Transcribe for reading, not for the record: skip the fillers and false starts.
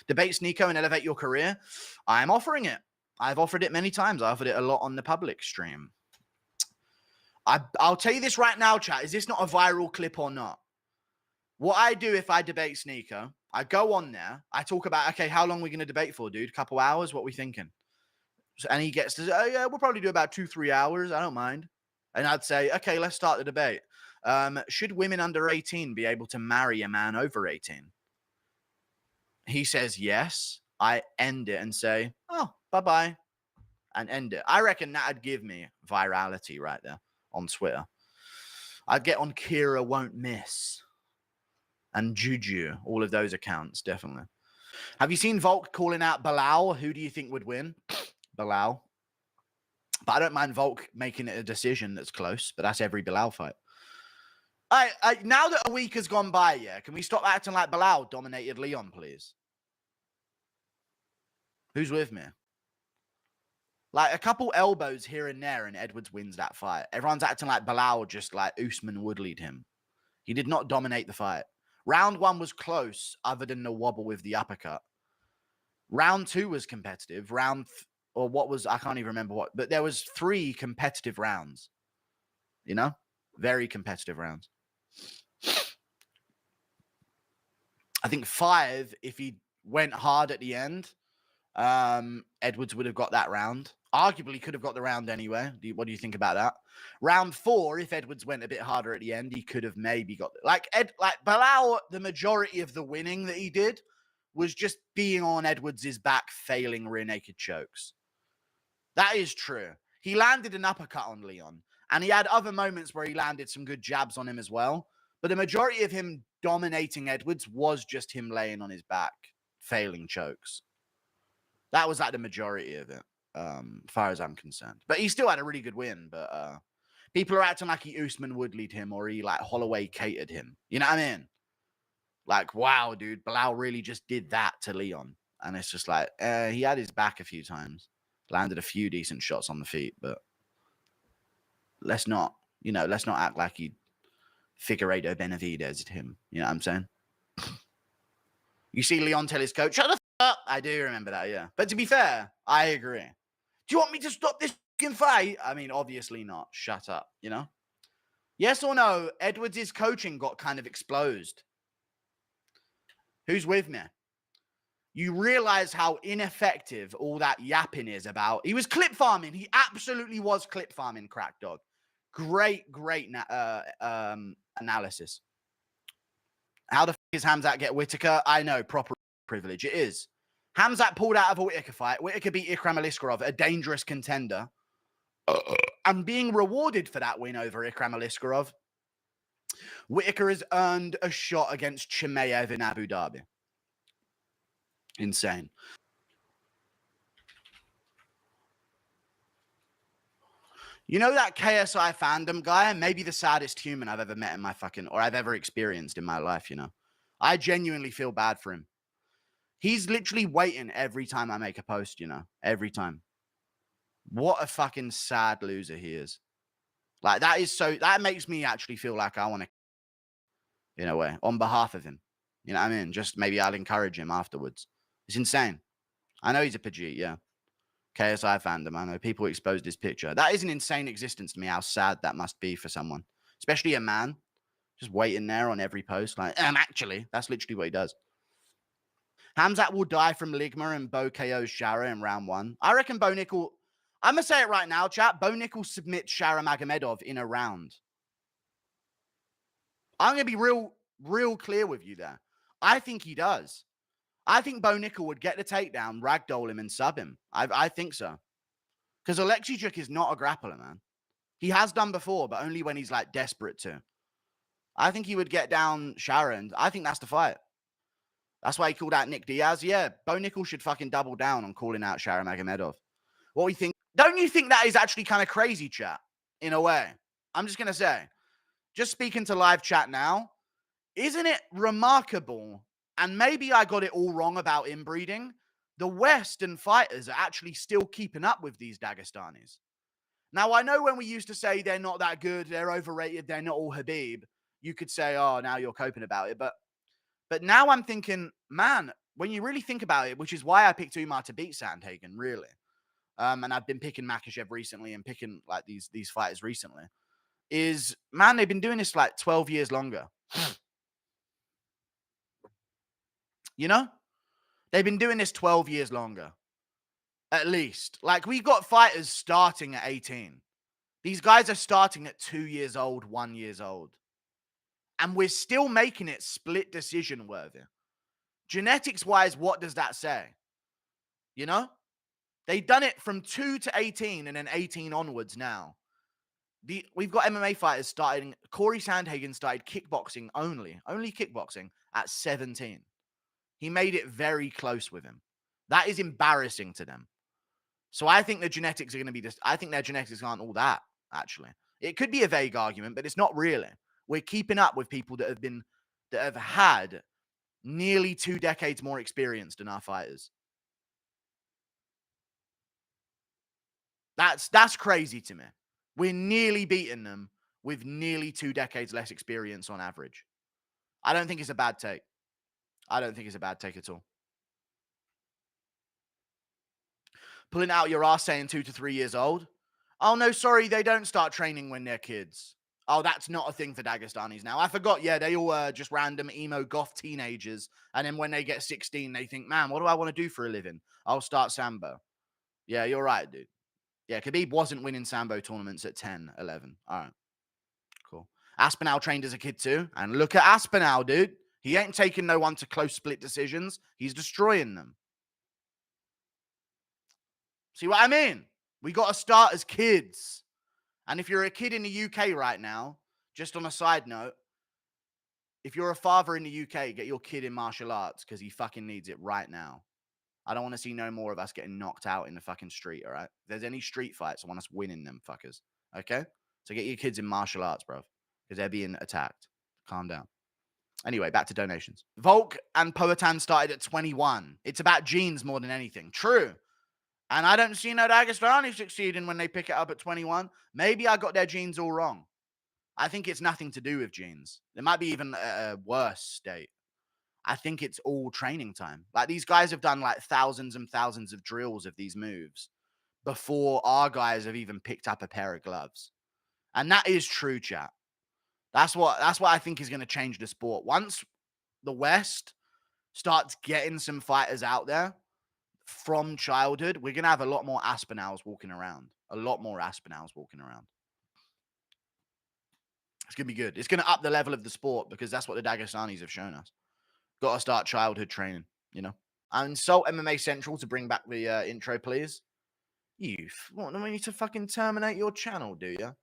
Debate Sneeko and elevate your career. I'm offering it. I've offered it many times. I offered it a lot on the public stream. I'll tell you this right now, chat. Is this not a viral clip or not? What I do if I debate Sneeko, I go on there. I talk about, okay, how long are we going to debate for, dude? Couple hours? What we thinking? And he gets to, oh, yeah, we'll probably do about 2-3 hours. I don't mind. And I'd say, okay, let's start the debate. Should women under 18 be able to marry a man over 18? He says yes. I end it and say, oh, bye-bye, and end it. I reckon that'd give me virality right there on Twitter. I'd get on Kira Won't Miss and Juju, all of those accounts, definitely. Have you seen Volk calling out Bilal? Who do you think would win? Bilal. But I don't mind Volk making it a decision that's close, but that's every Bilal fight. Now that a week has gone by, yeah, can we stop acting like Bilal dominated Leon, please? Who's with me? Like, a couple elbows here and there, and Edwards wins that fight. Everyone's acting like Bilal just, like, Usman woodleyed him. He did not dominate the fight. Round 1 was close, other than the wobble with the uppercut. Round 2 was competitive. I can't even remember what, but there was 3 competitive rounds. You know? Very competitive rounds. I think 5, if he went hard at the end, Edwards would have got that round. Arguably could have got the round anyway. What do you think about that? Round 4, if Edwards went a bit harder at the end, he could have maybe got like Bilal. The majority of the winning that he did was just being on Edwards' back, failing rear naked chokes. That is true. He landed an uppercut on Leon, and he had other moments where he landed some good jabs on him as well. But the majority of him dominating Edwards was just him laying on his back, failing chokes. That was like the majority of it, as far as I'm concerned. But he still had a really good win. But people are acting like he Usman woodleyed him or he like Holloway catered him. You know what I mean? Like, wow, dude, Bilal really just did that to Leon. And it's just like, he had his back a few times, landed a few decent shots on the feet, but let's not act like he Figueiredo Benavidez him. You know what I'm saying? You see Leon tell his coach, shut the f*** up. I do remember that, yeah. But to be fair, I agree. Do you want me to stop this fucking fight? I mean, obviously not. Shut up, you know? Yes or no, Edwards' coaching got kind of exposed. Who's with me? You realize how ineffective all that yapping is about. He was clip farming. He absolutely was clip farming, Crack Dog. Great analysis. How the f*** is Hamzat get Whittaker? I know, proper privilege. It is. Hamzat pulled out of a Whittaker fight. Whittaker beat Ikram Aliskerov, a dangerous contender. And being rewarded for that win over Ikram Aliskerov, Whittaker has earned a shot against Chimaev in Abu Dhabi. Insane. You know that KSI fandom guy? Maybe the saddest human I've ever met in my or I've ever experienced in my life, you know? I genuinely feel bad for him. He's literally waiting every time I make a post, you know? Every time. What a fucking sad loser he is. Like, that makes me actually feel like I want to, in a way, on behalf of him. You know what I mean? Just maybe I'll encourage him afterwards. It's insane. I know he's a Pajit, yeah. KSI fandom, I know. People exposed his picture. That is an insane existence to me, how sad that must be for someone. Especially a man. Just waiting there on every post. Like, actually, that's literally what he does. Hamzat will die from Ligma and Bo KO's Shara in round 1. I reckon Bo Nickel... I'm going to say it right now, chat. Bo Nickel submits Shara Magomedov in a round. I'm going to be real clear with you there. I think he does. I think Bo Nickel would get the takedown, ragdoll him, and sub him. I think so. Because Oleksiejczuk is not a grappler, man. He has done before, but only when he's, like, desperate to. I think he would get down Shara, and I think that's the fight. That's why he called out Nick Diaz. Yeah, Bo Nickel should fucking double down on calling out Shara Magomedov. What do you think? Don't you think that is actually kind of crazy, chat? In a way. I'm just going to say, just speaking to live chat now, isn't it remarkable? And maybe I got it all wrong about inbreeding. The Western fighters are actually still keeping up with these Dagestanis. Now, I know when we used to say they're not that good, they're overrated, they're not all Habib, you could say, oh, now you're coping about it. But now I'm thinking, man, when you really think about it, which is why I picked Umar to beat Sandhagen, really. And I've been picking Makhachev recently and picking like these fighters recently. Is, man, they've been doing this like 12 years longer. You know? They've been doing this 12 years longer. At least. Like, we got fighters starting at 18. These guys are starting at 2 years old, 1 years old. And we're still making it split decision worthy. Genetics-wise, what does that say? You know? They've done it from 2 to 18 and then 18 onwards now. We've got MMA fighters starting. Cory Sandhagen started kickboxing only kickboxing at 17. He made it very close with him. That is embarrassing to them. So I think the genetics are going to be I think their genetics aren't all that, actually. It could be a vague argument, but it's not really. We're keeping up with people that have had nearly 2 decades more experience than our fighters. That's crazy to me. We're nearly beating them with nearly 2 decades less experience on average. I don't think it's a bad take. I don't think it's a bad take at all. Pulling out your ass saying 2 to 3 years old. Oh, no, sorry, they don't start training when they're kids. Oh, that's not a thing for Dagestanis now. I forgot, yeah, they all just random emo goth teenagers. And then when they get 16, they think, man, what do I want to do for a living? I'll start Sambo. Yeah, you're right, dude. Yeah, Khabib wasn't winning Sambo tournaments at 10, 11. All right, cool. Aspinall trained as a kid too. And look at Aspinall, dude. He ain't taking no one to close split decisions. He's destroying them. See what I mean? We got to start as kids. And if you're a kid in the UK right now, just on a side note, if you're a father in the UK, get your kid in martial arts because he fucking needs it right now. I don't want to see no more of us getting knocked out in the fucking street, all right? If there's any street fights, I want us winning them fuckers, okay? So get your kids in martial arts, bro, because they're being attacked. Calm down. Anyway, back to donations. Volk and Poatan started at 21. It's about genes more than anything. True. And I don't see no Dagestani succeeding when they pick it up at 21. Maybe I got their genes all wrong. I think it's nothing to do with genes. It might be even a worse state. I think it's all training time. Like, these guys have done like thousands and thousands of drills of these moves before our guys have even picked up a pair of gloves. And that is true, chat. That's what I think is going to change the sport. Once the West starts getting some fighters out there from childhood, we're going to have a lot more Aspinalls walking around. A lot more Aspinalls walking around. It's going to be good. It's going to up the level of the sport because that's what the Dagestanis have shown us. Got to start childhood training, you know. And Salt MMA Central to bring back the intro, please. You want me to fucking terminate your channel, do you?